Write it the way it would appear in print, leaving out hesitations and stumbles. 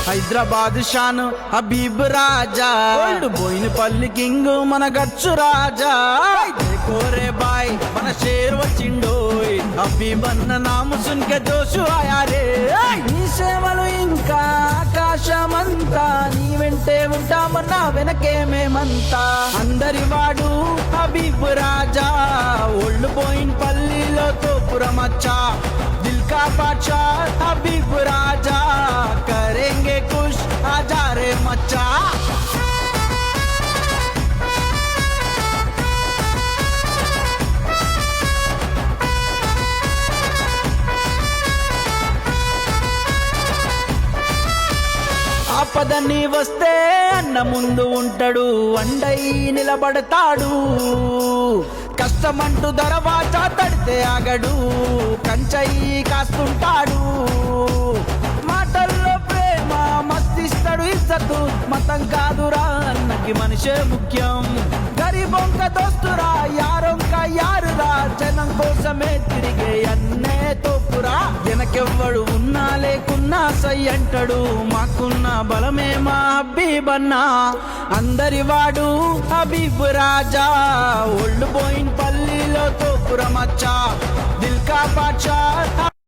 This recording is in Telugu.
హైదరాబాద్ షాను హబీబ్ రాజా, ఓల్డ్ బోయినపల్లి కింగ్ మన గచ్చు రాజా, కోరే బాయ్ మన షేర్ వచ్చిండోయ్, హబీబ్ అన్న నాము సున్కే జోషు ఆయా రే. నీ సేవలు ఇంకా ఆకాశమంతా, నీ వెంటే ఉంటామన్నా వెనకే మేమంతా. అందరి వాడు హబీబ్ రాజా, ఓల్డ్ బోయినపల్లిలో తోపురమచ్చా, దిల్ కా బాద్షా హబీబ్ రాజా, కరేంగే కుష్ ఆజా రే మచ్చా. ఆపదని వస్తే అన్న ముందు ఉంటాడు, అండై నిలబడతాడు, కష్టమంటూ దరవాజా తడితే ఆగడు, కంచై కాస్తుంటాడు. మాటల్లో ప్రేమ మస్తిస్తాడు ఇజ్జతు, మతం కాదురా అన్నకి మనిషే ముఖ్యం. గరీబొంక దోస్తురా యారొంక యారురా, జనం కోసమే తిరిగే అన్నే తోపురా. వెనకెవ్వడు ఉన్నా లేకున్నా సై అంటాడు, మాకున్న బలమే మా హబీబ్ అన్నా. అందరి వాడు హబీబ్ రాజా, ఓల్డ్ బోయినపల్లిలో తోపురమచ్చా, దిల్ కా బాద్షా.